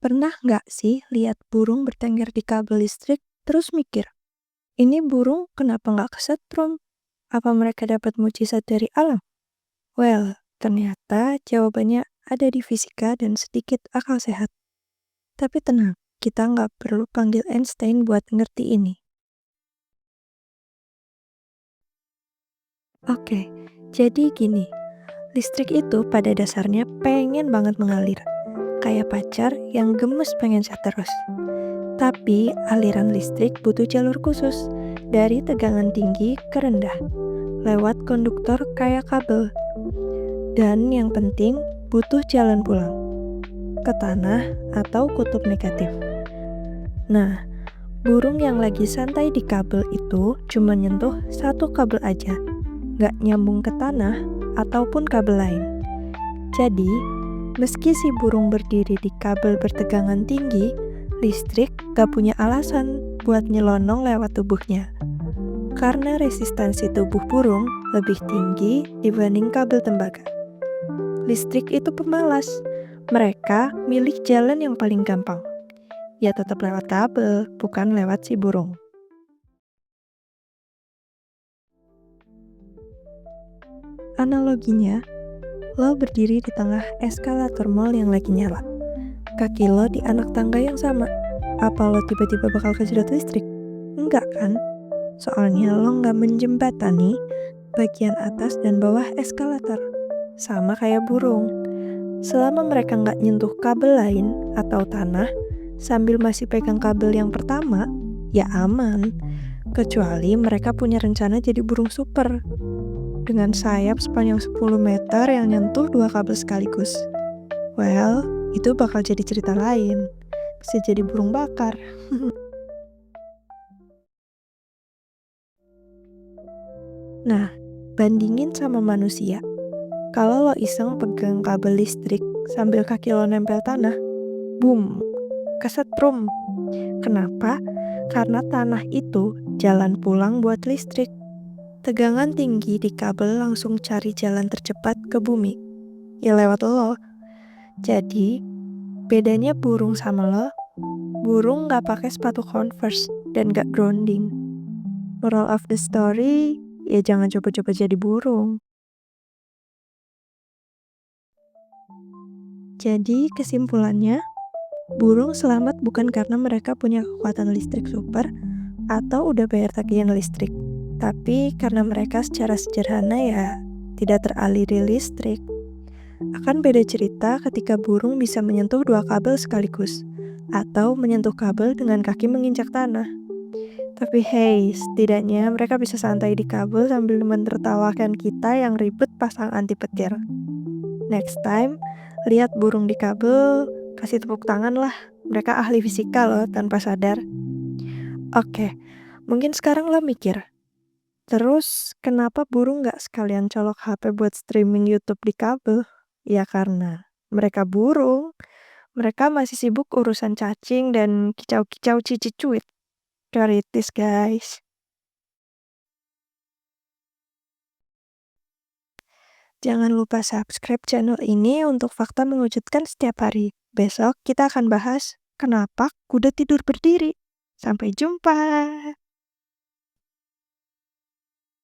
Pernah nggak sih lihat burung bertengger di kabel listrik, terus mikir, ini burung kenapa nggak kesetrum? Apa mereka dapat mujizat dari alam? Well, ternyata jawabannya ada di fisika dan sedikit akal sehat. Tapi tenang, kita nggak perlu panggil Einstein buat ngerti ini. Oke, jadi gini, listrik itu pada dasarnya pengen banget mengalir. Kayak pacar yang gemes pengen chat terus. Tapi aliran listrik butuh jalur khusus dari tegangan tinggi ke rendah lewat konduktor kayak kabel. Dan yang penting butuh jalan pulang ke tanah atau kutub negatif. Nah, burung yang lagi santai di kabel itu cuma nyentuh satu kabel aja, nggak nyambung ke tanah ataupun kabel lain. Jadi, meski si burung berdiri di kabel bertegangan tinggi, listrik gak punya alasan buat nyelonong lewat tubuhnya. Karena resistansi tubuh burung lebih tinggi dibanding kabel tembaga. Listrik itu pemalas. Mereka milih jalan yang paling gampang. Ya tetap lewat kabel, bukan lewat si burung. Analoginya, lo berdiri di tengah eskalator mall yang lagi nyala. Kaki lo di anak tangga yang sama. Apa lo tiba-tiba bakal kesedot listrik? Enggak kan? Soalnya lo nggak menjembatani bagian atas dan bawah eskalator. Sama kayak burung. Selama mereka nggak nyentuh kabel lain atau tanah, sambil masih pegang kabel yang pertama, ya aman. Kecuali mereka punya rencana jadi burung super. Dengan sayap sepanjang 10 meter yang nyentuh 2 kabel sekaligus. Well, itu bakal jadi cerita lain. Bisa jadi burung bakar. Nah, bandingin sama manusia. Kalau lo iseng pegang kabel listrik sambil kaki lo nempel tanah, boom, kesetrum. Kenapa? Karena tanah itu jalan pulang buat listrik. Tegangan tinggi di kabel langsung cari jalan tercepat ke bumi. Ya lewat lo. Jadi, bedanya burung sama lo, burung nggak pakai sepatu Converse dan nggak grounding. Moral of the story, ya jangan coba-coba jadi burung. Jadi kesimpulannya, burung selamat bukan karena mereka punya kekuatan listrik super atau udah bayar tagihan listrik, tapi karena mereka secara sederhana ya tidak teraliri listrik. Akan beda cerita ketika burung bisa menyentuh 2 kabel sekaligus, atau menyentuh kabel dengan kaki menginjak tanah. Tapi hey, setidaknya mereka bisa santai di kabel sambil menertawakan kita yang ribet pasang anti petir. Next time, lihat burung di kabel, kasih tepuk tangan lah. Mereka ahli fisika loh tanpa sadar. Oke, mungkin sekarang lo mikir, terus kenapa burung nggak sekalian colok HP buat streaming YouTube di kabel? Ya karena mereka burung. Mereka masih sibuk urusan cacing dan kicau-kicau cici-cuit. Prioritas, guys. Jangan lupa subscribe channel ini untuk fakta mengejutkan setiap hari. Besok kita akan bahas kenapa kuda tidur berdiri. Sampai jumpa.